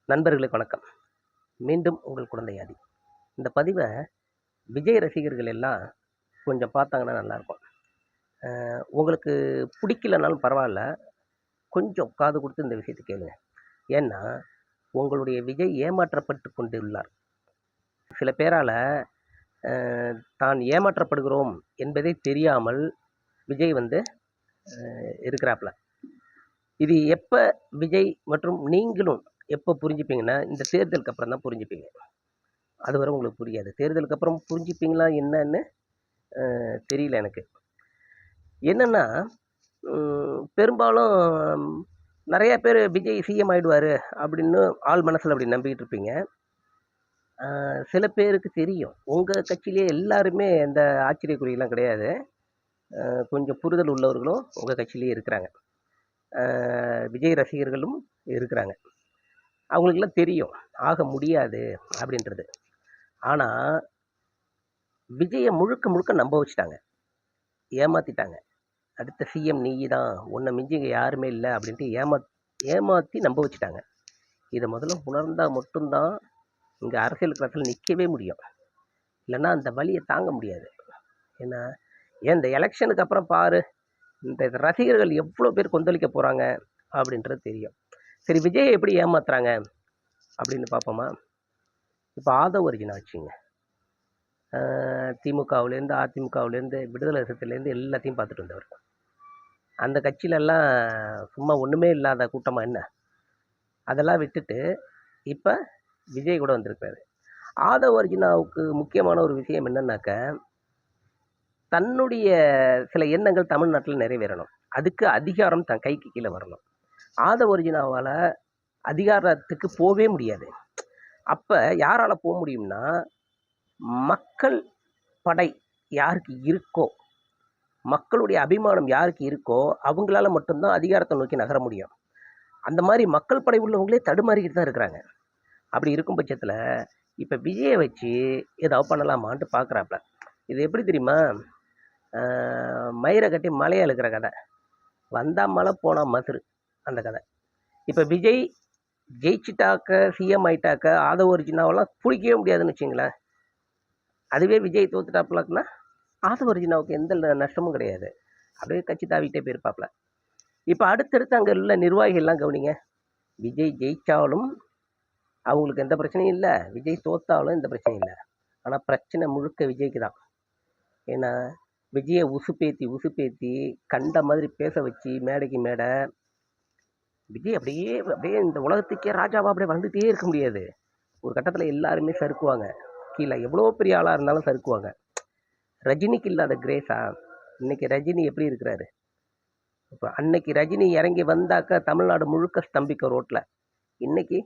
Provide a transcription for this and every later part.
நண்பர்களுக்கு வணக்கம். மீண்டும் உங்கள் குழந்தை ஆதி. இந்த பதிவை விஜய் ரசிகர்கள் எல்லாம் கொஞ்சம் பார்த்தாங்கன்னா நல்லாயிருக்கும். உங்களுக்கு பிடிக்கலனாலும் பரவாயில்ல, கொஞ்சம் காது கொடுத்து இந்த விஷயத்த கேளுங்க. ஏன்னா, உங்களுடைய விஜய் ஏமாற்றப்பட்டு கொண்டுள்ளார். சில பேரால அ தான் ஏமாற்றப்படுகிறோம் என்பதே தெரியாமல் விஜய் வந்து இருக்கிறாப்ல. இது எப்ப விஜய் மற்றும் நீங்களும் எப்ப புரிஞ்சுப்பீங்கன்னா, இந்த தேர்தலுக்கு அப்புறம் தான் புரிஞ்சுப்பீங்க. அதுவரை உங்களுக்கு புரியாது. தேர்தலுக்கு அப்புறம் புரிஞ்சுப்பீங்களா என்னன்னு தெரியல எனக்கு. என்னன்னா, பெரும்பாலும் நெறைய பேரு விஜய் சிஎம் ஆயிடுவாரு அப்படின்னு ஆழ் மனசுல அப்படி நம்பிக்கிட்டு இருப்பீங்க. சில பேருக்கு தெரியும். உங்க கட்சியிலேயே எல்லாருமே எந்த ஆச்சரியக்குறிலாம் கிடையாது. கொஞ்சம் புரிதல் உள்ளவர்களும் உங்க கட்சியிலேயே இருக்கிறாங்க. அ விஜய் ரசிகர்களும் இருக்கிறாங்க. அவங்களுக்கெல்லாம் தெரியும். ஆக முடியாது அப்படின்றது. ஆனா, விஜய முழுக்க முழுக்க நம்ப வச்சுட்டாங்க. ஏமாத்திட்டாங்க. அடுத்த சிஎம் நீ தான். உன்னை மிஞ்சி இங்க யாருமே இல்ல அப்படின்ட்டு ஏமாத்தி நம்ப வச்சுட்டாங்க. இத முதல்ல உணர்ந்தா மட்டும் தான் இங்க அரசியல் களத்துல நிக்கவே முடியும். இல்லன்னா அந்த வலிய தாங்க முடியாது. ஏன்னா, ஏன் இந்த எலக்ஷனுக்கு அப்புறம் பாரு, இந்த ரசிகர்கள் எவ்வளோ பேர் கொந்தளிக்க போறாங்க அப்படின்றது தெரியும். சரி விஜய எப்படி ஏமாத்துறாங்க அப்படின்னு பார்ப்போமா? இப்ப ஆதவ அர்ஜுனா வச்சுக்கங்க. திமுகவுலேருந்து, அதிமுகவுலேருந்து, விடுதலை சிறுத்தையிலேருந்து எல்லாத்தையும் பார்த்துட்டு வந்தவர். அந்த கட்சியிலலாம் சும்மா ஒண்ணுமே இல்லாத கூட்டமா என்ன? அதெல்லாம் விட்டுட்டு, இப்ப விஜய் கூட வந்திருக்காரு. ஆதவ் அர்ஜுனாவுக்கு முக்கியமான ஒரு விஷயம் என்னன்னாக்க, தன்னுடைய சில எண்ணங்கள் தமிழ்நாட்டுல நிறைவேறணும். அதுக்கு அதிகாரம் தன் கைக்கு கீழ வரணும். ஆதவ் அர்ஜுனாவால அதிகாரத்துக்கு போவே முடியாது. அப்ப யாரால போ முடியும்னா, மக்கள் படை யாருக்கு இருக்கோ, மக்களுடைய அபிமானம் யாருக்கு இருக்கோ, அவங்களால மட்டும் தான் அதிகாரத்த நோக்கி நகர முடியும். அந்த மாரி மக்கள் படை உள்ளவங்களே தடுமாறிக்கிட்டு தான் இருக்கிறாங்க. அப்படி இருக்கும் பட்சத்துல, இப்ப விஜய வச்சு ஏதாவது பண்ணலாமான்ட்டு பார்க்குறாப்ல. இது எப்படி தெரியுமா? அ மயிர கட்டி மலைய இழுக்கிற கத. வந்தா மலை, போனா மதுரு. அந்த கத. இப்ப விஜய் ஜெயிச்சுட்டாக்க, சிஎம் ஆயிட்டாக்க, ஆதவ அர்ஜுனாவெல்லாம் புடிக்கவே முடியாதுன்னு வச்சுக்கங்களேன். அதுவே விஜய் தோத்துட்டாப்புலன்னா, ஆதவ அர்ஜுனாவுக்கு எந்த நஷ்டமும் கிடையாது. அப்படியே கட்சி தாவிட்டே போயிருப்பாப்ல. இப்ப அடுத்தடுத்து அங்க உள்ள நிர்வாகிகள்லாம் கவனிங்க. விஜய் ஜெயிச்சாலும் அவங்களுக்கு எந்த பிரச்சனையும் இல்ல. விஜய் தோத்தாலும் எந்த பிரச்சனையும் இல்ல. ஆனா பிரச்சனை முழுக்க விஜய்க்கு தான். ஏன்னா, விஜய உசுப்பேத்தி, உசுப்பேத்தி கண்ட மாதிரி பேச வச்சு மேடைக்கு மேடை, விஜய் அப்படியே அப்படியே இந்த உலகத்துக்கே ராஜாவா அப்படியே வாழ்ந்துட்டே இருக்க முடியாது. ஒரு கட்டத்துல எல்லாருமே சறுக்குவாங்க. கீழ எவ்வளோ பெரிய ஆளா இருந்தாலும் சறுக்குவாங்க. ரஜினிக்கு இல்லாத கிரேஸா? இன்னைக்கு ரஜினி எப்படி இருக்கிறாரு? இப்ப அன்னைக்கு ரஜினி இறங்கி வந்தாக்க தமிழ்நாடு முழுக்க ஸ்தம்பிக்கும் ரோட்ல. இன்னைக்கு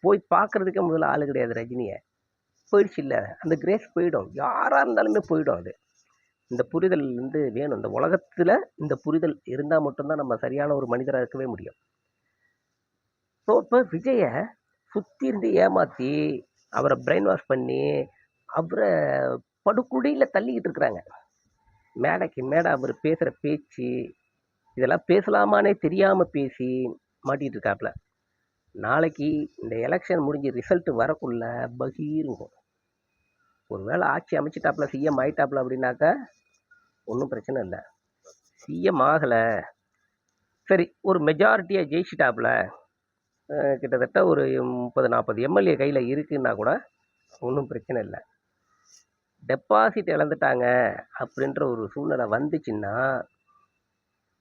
போய் பார்க்கறதுக்கே முதல்ல ஆளு கிடையாது ரஜினிய. போயிடுச்சுல்ல. அந்த கிரேஸ் போயிடும். யாரா இருந்தாலுமே போயிடும் அது. இந்த புரிதல் வந்து வேணும். இந்த உலகத்துல இந்த புரிதல் இருந்தா மட்டும் தான் நம்ம சரியான ஒரு மனிதரா இருக்கவே முடியும். ஸோ, இப்ப விஜய சுத்தி இருந்து ஏமாத்தி, அவர பிரெயின் வாஷ் பண்ணி, அவர படுகுழியில தள்ளிக்கிட்டு இருக்கிறாங்க. மேடைக்கு மேடை அவரு பேசுற பேச்சு, இதெல்லாம் பேசலாமான்னே தெரியாம பேசி மாட்டிட்டு இருக்காப்ல. நாளைக்கு இந்த எலக்ஷன் முடிஞ்சு ரிசல்ட் வரக்குள்ள பகீருங்கும். ஒருவேளை ஆட்சி அமைச்சிட்டாப்ல, சிஎம் ஆயிட்டாப்ல அப்படின்னாக்க ஒன்றும் பிரச்சனை இல்லை. சிஎம் ஆகல, சரி ஒரு மெஜாரிட்டியா ஜெயிச்சிட்டாப்ல, கிட்டத்தட்ட ஒரு 30-40 எம்எல்ஏ கையில இருக்குன்னா கூட ஒன்றும் பிரச்சனை இல்லை. டெபாசிட் இழந்துட்டாங்க அப்படின்ற ஒரு சூழ்நிலை வந்துச்சுன்னா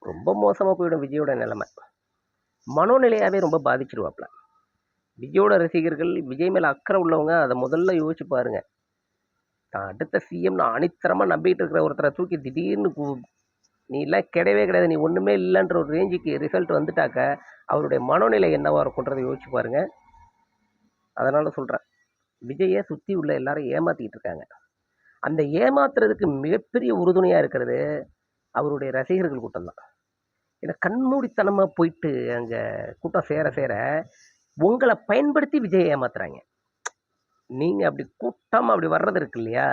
ரொம்ப மோசமா போயிடும் விஜயோட நிலைமை. மனோநிலையாவே ரொம்ப பாதிச்சிருவாப்ல. விஜயோட ரசிகர்கள், விஜய் மேல அக்கறை உள்ளவங்க அதை முதல்ல யோசிச்சு பாருங்க. தான் அடுத்த சிஎம்னு அனித்தரமா நம்பிட்டு இருக்கிற ஒருத்தரை தூக்கி திடீர்னு நீ எல்லாம் கிடையவே கிடையாது, நீ ஒண்ணுமே இல்லைன்ற ஒரு ரேஞ்சுக்கு ரிசல்ட் வந்துட்டாக்க அவருடைய மனோநிலை என்னவா இருக்கும்ன்றதை யோசிச்சு பாருங்க. அதனால சொல்றேன், விஜயை சுத்தி உள்ள எல்லாரும் ஏமாத்திட்டு இருக்காங்க. அந்த ஏமாத்துறதுக்கு மிகப்பெரிய உறுதுணையா இருக்கிறது அவருடைய ரசிகர்கள் கூட்டம் தான். ஏன்னா கண்மூடித்தனமா போயிட்டு அங்க கூட்டம் சேர சேர உங்களை பயன்படுத்தி விஜயை ஏமாத்துறாங்க. நீங்க அப்படி கூட்டமா அப்படி வர்றது இருக்கு இல்லையா,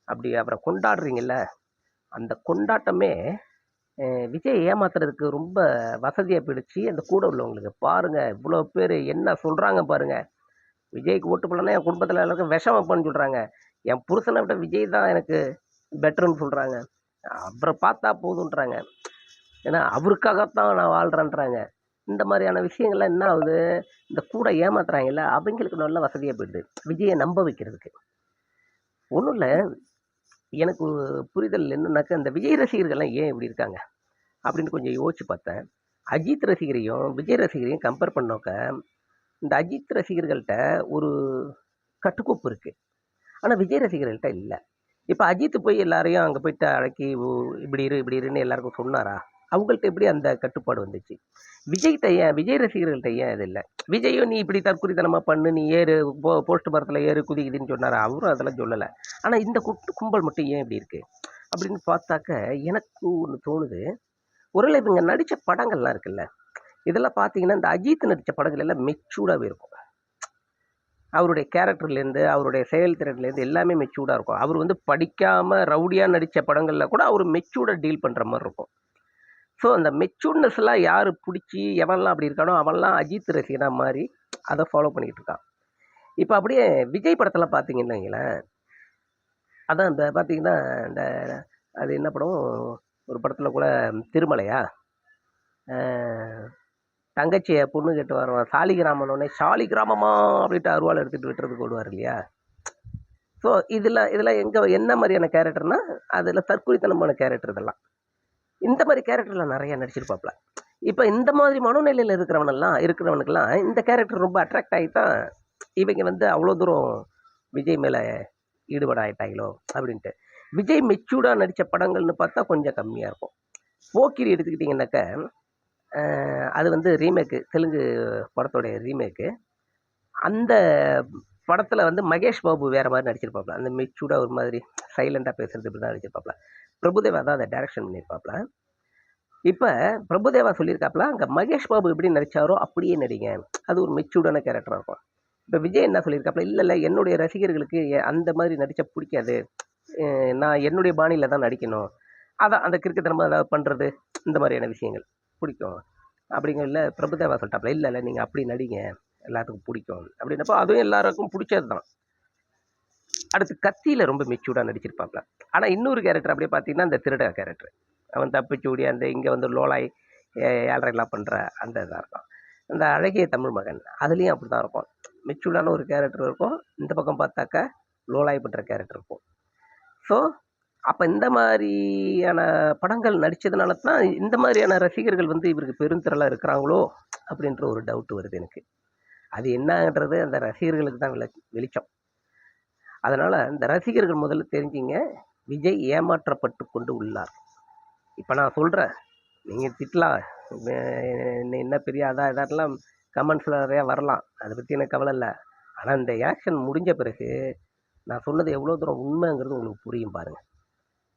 அப்படி அவரை கொண்டாடுறீங்கல்ல, அந்த கொண்டாட்டமே விஜய் ஏமாத்துறதுக்கு ரொம்ப வசதியா போயிடுச்சு அந்த கூட உள்ளவங்களுக்கு. பாருங்க இவ்வளோ பேர் என்ன சொல்றாங்க பாருங்க. விஜய்க்கு ஓட்டு போடலன்னா என் குடும்பத்துல எல்லாருக்கும் விஷம் வைப்பேன்னு சொல்றாங்க. என் புருஷனை விட விஜய் தான் எனக்கு பெட்டர்ன்னு சொல்றாங்க. அவரை பார்த்தா போதுன்றாங்க. ஏன்னா அவருக்காகத்தான் நான் வாழ்றேன்றாங்க. இந்த மாதிரியான விஷயங்கள்லாம் என்ன ஆகுது? இந்த கூட ஏமாத்துறாங்கல்ல, அவங்களுக்கு நல்ல வசதியா போயிடுது. விஜயை நம்ப வைக்கிறதுக்கு. ஒண்ணும் இல்ல. எனக்கு ஒரு புரிதல் என்னன்னாக்கா, இந்த விஜய் ரசிகர்கள்லாம் ஏன் இப்படி இருக்காங்க? அப்படின்னு கொஞ்சம் யோசிச்சு பார்த்தேன். அஜித் ரசிகரையும், விஜய் ரசிகரையும் கம்பேர் பண்ணோக்க, இந்த அஜித் ரசிகர்கள்ட்ட ஒரு கட்டுக்கோப்பு இருக்கு. ஆனா விஜய் ரசிகர்கள்ட்ட இல்ல. இப்ப அஜித் போய் எல்லாரையும் அங்க போயிட்டு அடக்கி, இப்படி இரு, இப்படி இருன்னு எல்லாருக்கும் சொன்னாரா? அவங்கள்ட்ட எப்படி அந்த கட்டுப்பாடு வந்துச்சு? விஜய்ட்ட ஏன் விஜய் ரசிகர்கள்ட்ட ஏன் இது இல்ல? விஜயும் நீ இப்படி தற்குறித்தனமா பண்ணு, நீ ஏறு, போஸ்ட் மரத்துல ஏறு, குதி குதின்னு சொன்னாரா? அவரும் அதெல்லாம் சொல்லல. ஆனா இந்த கும்பல் மட்டும் ஏன் இப்படி இருக்கு? அப்படின்னு பார்த்தாக்க, எனக்கு ஒண்ணு தோணுது. ஒருவேளை இவங்க நடிச்ச படங்கள்லாம் இருக்குல்ல, இதெல்லாம் பார்த்தீங்கன்னா, இந்த அஜித் நடிச்ச படங்கள் எல்லாம் மெச்சூர்டாவே இருக்கும். அவருடைய கேரக்டர்லேருந்து, அவருடைய செயல்திறன்லேருந்து எல்லாமே மெச்சூர்டா இருக்கும். அவர் வந்து படிக்காம ரவுடியா நடிச்ச படங்கள்ல கூட அவரு மெச்சூர்டா டீல் பண்ற மாரி இருக்கும். ஸோ அந்த மெச்சூர்ட்னஸ்லாம் யாரு புடிச்சு, எவன்லாம் அப்படி இருக்கானோ, அவன்லாம் அஜித் ரசிகனா மாறி, அத ஃபாலோ பண்ணிக்கிட்டு இருக்கான். இப்ப அப்படியே விஜய் படத்தெல்லாம் பார்த்தீங்கன்னு வைங்களேன், அதான் இந்த பார்த்தீங்கன்னா, இந்த அது என்ன படம்? ஒரு படத்துல கூட திருமலையா? அ தங்கச்சிய பொண்ணு கேட்டு வருவான். சாலிகிராமன்னோனே, "சாலிகிராமமா" அப்படின்ட்டு அருவாள் எடுத்துட்டு வெட்டுறதுக்கு ஓடுவாரு இல்லையா? ஸோ இதுல எங்க என்ன மாரியான கேரக்டர்னா, அதுல தற்குறித்தனமான கேரக்டர் இதெல்லாம். இந்த மாரி கேரக்டர்ல நெறைய நடிச்சிருப்பாப்ல. இப்ப இந்த மாதிரி மனோநிலையில இருக்கிறவனுக்கெல்லாம் இந்த கேரக்டர் ரொம்ப அட்ராக்ட் ஆகி தான், இவைங்க வந்து அவ்வளோ தூரம் விஜய் மேல ஈடுபாடு ஆயிட்டாய்ங்களோ! அப்படின்ட்டு. விஜய் மெச்சூர்டா நடிச்ச படங்கள்னு பார்த்தா கொஞ்சம் கம்மியா இருக்கும். போக்கிரி எடுத்துக்கிட்டீங்கன்னாக்க, அ அது வந்து ரீமேக்கு. தெலுங்கு படத்தோடைய ரீமேக்கு. அந்த படத்துல வந்து மகேஷ் பாபு வேற மாரி நடிச்சிருப்பாப்ல. அந்த மெச்சூர்டா ஒரு மாதிரி சைலன்ட்டா பேசுறது இப்படிதான் நடிச்சிருப்பாப்ல. பிரபுதேவா தான் அத டைரக்ஷன் பண்ணியிருப்பாப்ல. இப்ப பிரபுதேவா சொல்லியிருக்காப்ல, அங்க மகேஷ் பாபு எப்படி நடிச்சாரோ அப்படியே நடிங்க. அது ஒரு மெச்சூர்டான கேரக்டரா இருக்கும். இப்ப விஜய் என்ன சொல்லியிருக்காப்ல, இல்ல, இல்ல என்னுடைய ரசிகர்களுக்கு அந்த மாதிரி நடிச்சா புடிக்காது. அ நான் என்னுடைய பாணியில தான் நடிக்கணும். அதான் அந்த கிறுக்குத்தனமா ஏதாவது பண்றது, இந்த மாதிரியான விஷயங்கள் புடிக்கும். அப்படிங்கையில பிரபுதேவா சொல்லிட்டாப்ல, இல்ல, இல்ல நீங்க அப்படி நடிங்க. எல்லாத்துக்கும் புடிக்கும். அப்படின்னப்போ அதுவும் எல்லாருக்கும் புடிச்சது தான். அடுத்து கத்தியில ரொம்ப மெச்சூர்டா நடிச்சிருப்பாப்ல. ஆனா இன்னொரு கேரக்டர் அப்படியே பார்த்தீங்கன்னா, இந்த திருடன் கேரக்டர். அவன் தப்பிச்சு ஓடியாந்து இங்க வந்து லோலாய் ஏழ்ரைலாம் பண்ற அந்த இதா இருக்கும். இந்த அழகிய தமிழ் மகன் அதுலயும் அப்படிதான் இருக்கும். மெச்சூர்டான ஒரு கேரக்டர் இருக்கும். இந்த பக்கம் பார்த்தாக்கா லோலாய் பண்ற கேரக்டர் இருக்கும். ஸோ அப்ப இந்த மாரியான படங்கள் நடிச்சதுனால தான் இந்த மாரியான ரசிகர்கள் வந்து இவருக்கு பெருந்திரளா இருக்கிறாங்களோ! அப்படின்ற ஒரு டவுட் வருது எனக்கு. அது என்னன்றது அந்த ரசிகர்களுக்கு தான் வெளிச்சம். அதனால இந்த ரசிகர்கள் முதல்ல தெரிஞ்சுங்க, விஜய் ஏமாற்றப்பட்டு கொண்டு உள்ளார். இப்ப நான் சொல்றேன். நீங்க திட்டலாம். வே என்ன பெரிய அதான் இதாட்டலாம் கமெண்ட்ஸ்ல நெறையா வரலாம். அத பத்தி எனக்கு கவல இல்ல. ஆனா இந்த எலக்ஷன் முடிஞ்ச பிறகு, நான் சொன்னது எவ்வளோ தூரம் உண்மைங்கிறது உங்களுக்கு புரியும் பாருங்க.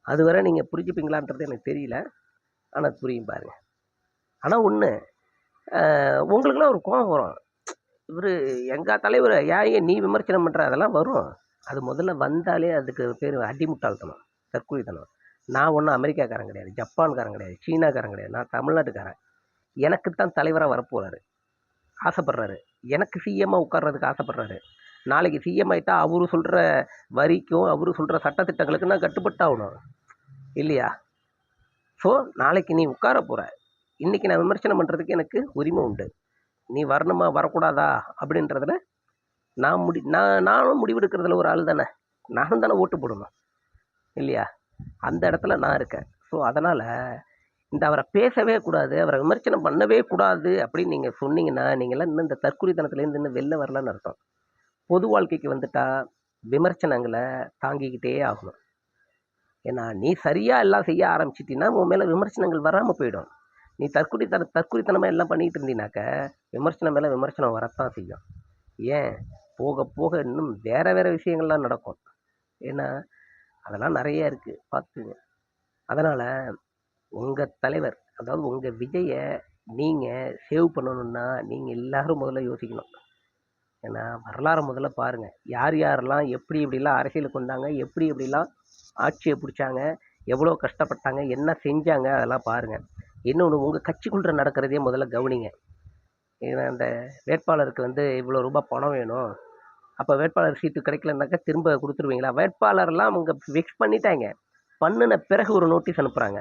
அதுவரை நீங்க புரிஞ்சுப்பீங்களான்றது எனக்கு தெரியல. ஆனா புரியும் பாருங்க. ஆனா ஒண்ணு, உங்களுக்கெல்லாம் ஒரு கோவம் வரும். இவரு எங்க தலைவர ஏன் நீ விமர்சனம் பண்ற? அதெல்லாம் வரும். அது முதல்ல வந்தாலே அதுக்கு பேரு அடிமுட்டாள்தனம், தற்குறித்தனம். நான் ஒண்ணும் அமெரிக்காக்காரன் கிடையாது, ஜப்பான்காரன் கிடையாது, சீனாக்காரன் கிடையாது. நான் தமிழ்நாட்டுக்காரன். எனக்கு தான் தலைவரா வரப்போறாரு. ஆசைப்படுறாரு. எனக்கு சிஎம்மா உட்கார்றதுக்கு ஆசைப்படுறாரு. நாளைக்கு சிஎம் ஆயிட்டா அவரு சொல்ற வரிக்கும், அவரு சொல்ற சட்ட திட்டங்களுக்கு நான் கட்டுப்பட்டாகணும். இல்லையா? ஸோ நாளைக்கு நீ உட்கார போற. இன்னைக்கு நான் விமர்சனம் பண்றதுக்கு எனக்கு உரிமை உண்டு. நீ வரணுமா? வரக்கூடாதா? அப்படின்றதுல நானும் முடிவெடுக்கிறதுல ஒரு ஆள் தானே. நானும் தானே ஓட்டு போடணும். இல்லையா? அந்த இடத்துல நான் இருக்கேன். ஸோ அதனால இந்த அவர பேசவே கூடாது, அவர விமர்சனம் பண்ணவே கூடாது அப்படின்னு நீங்க சொன்னீங்கன்னா, நீங்கலாம் இன்னும் இந்த தற்குறித்தனத்துலேருந்து இன்னும் வெளில வரலன்னு அர்த்தம். பொது வாழ்க்கைக்கு வந்துட்டா, விமர்சனங்கள தாங்கிக்கிட்டே ஆகணும். ஏன்னா, நீ சரியா எல்லாம் செய்ய ஆரம்பிச்சுட்டீன்னா, உன் மேல விமர்சனங்கள் வராம போயிடும். நீ தற்குறித்தனமா எல்லாம் பண்ணிட்டு இருந்தீனாக்க, விமர்சனம் மேல விமர்சனம் வரத்தான் செய்யும். ஏன்? போக போக இன்னும் வேற வேற விஷயங்கள்லாம் நடக்கும். ஏன்னா, அதெல்லாம் நெறைய இருக்கு. பார்த்துக்கங்க. அதனால உங்க தலைவர், அதாவது உங்க விஜய நீங்க சேவ் பண்ணணும்னா, நீங்க எல்லாரும் முதல்ல யோசிக்கணும். ஏன்னா, வரலாற முதல்ல பாருங்க. யார் யாரெல்லாம் எப்படி எப்படிலாம் அரசியலுக்கு வந்தாங்க, எப்படி எப்படிலாம் ஆட்சிய புடிச்சாங்க, எவ்வளோ கஷ்டப்பட்டாங்க, என்ன செஞ்சாங்க அதெல்லாம் பாருங்கள். இன்னொன்று உங்கள் கட்சிக்குள்ள நடக்கிறதையே முதல்ல கவனிங்க. ஏன்னா அந்த வேட்பாளருக்கு வந்து இவ்வளோ ரூபாய் பணம் வேணும். அப்போ வேட்பாளர் சீட்டு கிடைக்கலனாக்கா திரும்ப கொடுத்துருவீங்களா? வேட்பாளர்லாம் அவங்க ஃபிக்ஸ் பண்ணிட்டாங்க. பண்ணுன பிறகு ஒரு நோட்டீஸ் அனுப்புகிறாங்க.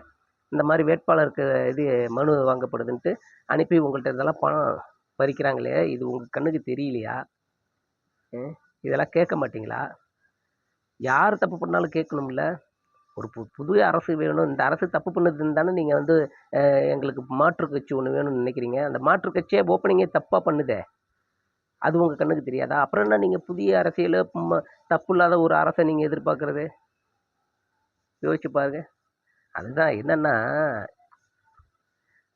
இந்த மாதிரி வேட்பாளருக்கு இது மனு வாங்கப்படுதுன்ட்டு அனுப்பி உங்கள்கிட்ட இதெல்லாம் பணம் பறிக்கிறாங்களே, இது உங்கள் கண்ணுக்கு தெரியலையா? இதெல்லாம் கேட்க மாட்டீங்களா? யார் தப்பு பண்ணாலும் கேட்கணும்ல. ஒரு புது அரசு வேணும். இந்த அரசு தப்பு பண்ணுதுன்னு தானே நீங்கள் வந்து எங்களுக்கு மாற்று கட்சி ஒன்று வேணும்னு நினைக்கிறீங்க. அந்த மாற்று கட்சியே ஓப்பனிங்கே தப்பாக பண்ணுதே, அது உங்கள் கண்ணுக்கு தெரியாதா? அப்புறம் என்ன நீங்கள் புதிய அரசியல் தப்பு இல்லாத ஒரு அரசை நீங்கள் எதிர்பார்க்கறது? யோசிச்சு பாருங்க. அதுதான் என்னன்னா,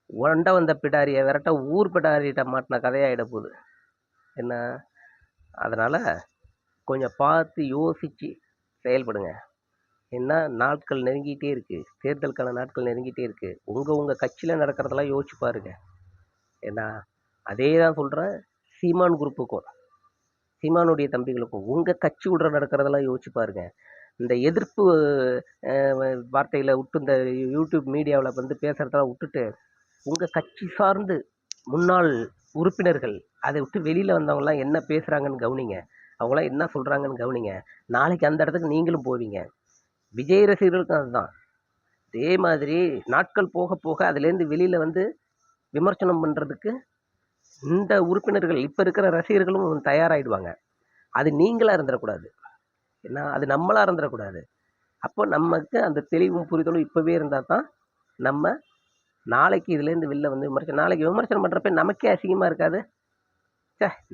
உண்ட வந்த பிடாரியை விரட்ட ஊர் பிடாரிகிட்ட மாட்டின கதையாயிட போகுது. என்ன, அதனால் கொஞ்சம் பார்த்து யோசித்து செயல்படுங்க. ஏன்னா நாட்கள் நெருங்கிட்டே இருக்குது. தேர்தலுக்கான நாட்கள் நெருங்கிட்டே இருக்குது. உங்கள் கட்சியில் நடக்கிறதெல்லாம் யோசிச்சு பாருங்க. ஏன்னா அதே தான் சொல்கிறேன் சீமான் குரூப்புக்கும், சீமானுடைய தம்பிகளுக்கும். உங்கள் கட்சி உள்ள நடக்கிறதெல்லாம் யோசிச்சு பாருங்க. இந்த எதிர்ப்பு வார்த்தைகளை விட்டு இந்த யூடியூப் மீடியாவில் வந்து பேசுகிறதெல்லாம் விட்டுட்டு, உங்கள் கட்சி சார்ந்து முன்னாள் உறுப்பினர்கள் அதை விட்டு வெளியில் வந்தவங்களாம் என்ன பேசுகிறாங்கன்னு கவனிங்க. அவங்களாம் என்ன சொல்கிறாங்கன்னு கவனிங்க. நாளைக்கு அந்த இடத்துக்கு நீங்களும் போவீங்க. விஜய் ரசிகர்களுக்கும் அதுதான். அதே மாதிரி நாட்கள் போக போக அதுலேருந்து வெளியில் வந்து விமர்சனம் பண்ணுறதுக்கு இந்த உறுப்பினர்கள் இப்போ இருக்கிற ரசிகர்களும் தயாராகிடுவாங்க. அது நீங்களாக இருந்துடக்கூடாது. ஏன்னா அது நம்மளாக இருந்துடக்கூடாது. அப்போ நமக்கு அந்த தெளிவும் புரிதலும் இப்போவே இருந்தால் தான் நம்ம நாளைக்கு இதுலேருந்து வெளில வந்து நாளைக்கு விமர்சனம் பண்ணுறப்ப நமக்கே அசிங்கமாக இருக்காது.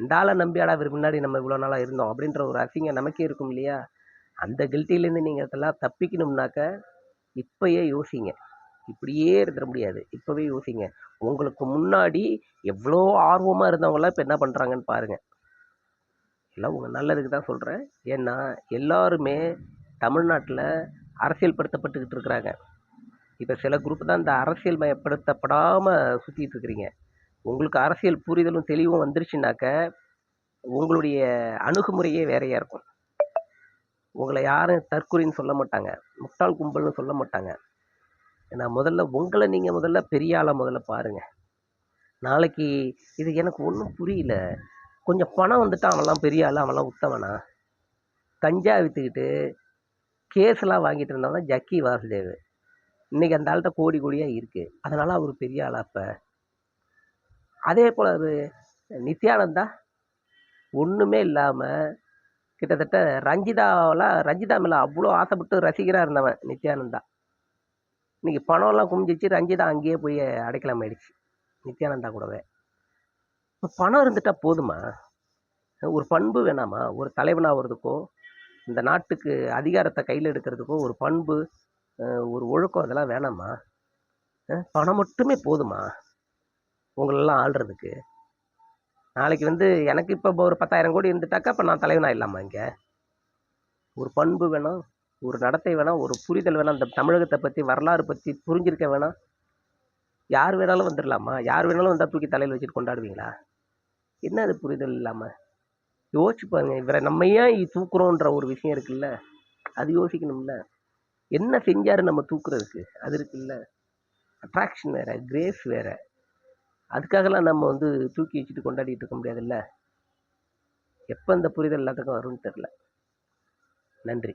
இந்த ஆளை நம்பியாடா இவர் முன்னாடி நம்ம இவ்வளோ நாளாக இருந்தோம் அப்படின்ற ஒரு அசிங்கம் நமக்கே இருக்கும் இல்லையா? அந்த கில்ட்டிலேருந்து நீங்கள் அதெல்லாம் தப்பிக்கணும்னாக்க இப்பயே யோசிங்க. இப்படியே இருந்துட முடியாது. இப்போவே யோசிங்க. உங்களுக்கு முன்னாடி எவ்வளோ ஆர்வமாக இருந்தவங்களாம் இப்போ என்ன பண்ணுறாங்கன்னு பாருங்கள். எல்லாம் உங்கள் நல்லதுக்கு தான் சொல்கிறேன். ஏன்னா எல்லாருமே தமிழ்நாட்டில் அரசியல் படுத்தப்பட்டுக்கிட்டு இருக்கிறாங்க. இப்போ சில குரூப் தான் இந்த அரசியல் மயப்படுத்தப்படாமல் சுற்றிட்டு இருக்கிறீங்க. உங்களுக்கு அரசியல் புரிதலும் தெளிவும் வந்துருச்சுனாக்க உங்களுடைய அணுகுமுறையே வேறையாக இருக்கும். உங்களை யாரும் தற்குறின்னு சொல்ல மாட்டாங்க, முட்டாள் கும்பல்னு சொல்ல மாட்டாங்க. ஏன்னா முதல்ல உங்களை நீங்கள் முதல்ல பெரிய ஆளாக முதல்ல பாருங்கள். நாளைக்கு இது எனக்கு ஒன்றும் புரியல, கொஞ்சம் பணம் வந்துட்டா அவன்லாம் பெரிய ஆள், அவன்லாம் உத்தவனா? கஞ்சா விற்றுக்கிட்டு கேஸ்லாம் வாங்கிட்டு இருந்தவன் ஜக்கி வாசுதேவ். இன்னைக்கு அந்த ஆள்கிட்ட கோடி கோடியாக இருக்குது. அதனால் அவர் பெரிய ஆளா? அப்போ அதே போல் அது நித்யானந்தா ஒன்றுமே இல்லாமல் கிட்டத்தட்ட ரஞ்சிதா மேலே அவ்வளோ ஆசைப்பட்டு ரசிகராக இருந்தவன் நித்யானந்தா. இன்னைக்கு பணம்லாம் குமிஞ்சிச்சு. ரஞ்சிதா அங்கேயே போய் அடைக்கலாம் ஆயிடுச்சு நித்யானந்தா கூடவே. இப்போ பணம் இருந்துட்டா போதுமா? ஒரு பண்பு வேணாமா? ஒரு தலைவனாகிறதுக்கோ இந்த நாட்டுக்கு அதிகாரத்தை கையில் எடுக்கிறதுக்கோ ஒரு பண்பு, ஒரு ஒழுக்கம் அதெல்லாம் வேணாமா? பணம் மட்டுமே போதுமா உங்களெல்லாம் ஆள்றதுக்கு? நாளைக்கு வந்து எனக்கு இப்போ ஒரு 10,000 கோடி இருந்துட்டாக்கா அப்போ நான் தலைவனாகிடலாமா? இங்கே ஒரு பண்பு வேணும், ஒரு நடத்தை வேணாம், ஒரு புரிதல் வேணாம், இந்த தமிழகத்தை பற்றி வரலாறு பற்றி புரிஞ்சிருக்க வேணாம். யார் வேணாலும் வந்துடலாமா? யார் வேணாலும் வந்தால் தூக்கி தலையில் வச்சுட்டு கொண்டாடுவீங்களா? என்ன அது புரிதல் இல்லாமல்? யோசிச்சு பாருங்க. இவரை நம்ம ஏன் தூக்குறோன்ற ஒரு விஷயம் இருக்குல்ல, அது யோசிக்கணும்ல. என்ன செஞ்சாரு நம்ம தூக்குறதுக்கு? அது இருக்குல்ல. அட்ராக்ஷன் வேற, கிரேஸ் வேற. அதுக்காகலாம் நம்ம வந்து தூக்கி வச்சுட்டு கொண்டாடிட்டு இருக்க முடியாதுல்ல. எப்போ இந்த புரிதல் எல்லாத்துக்கும் வரும்னு தெரில. நன்றி.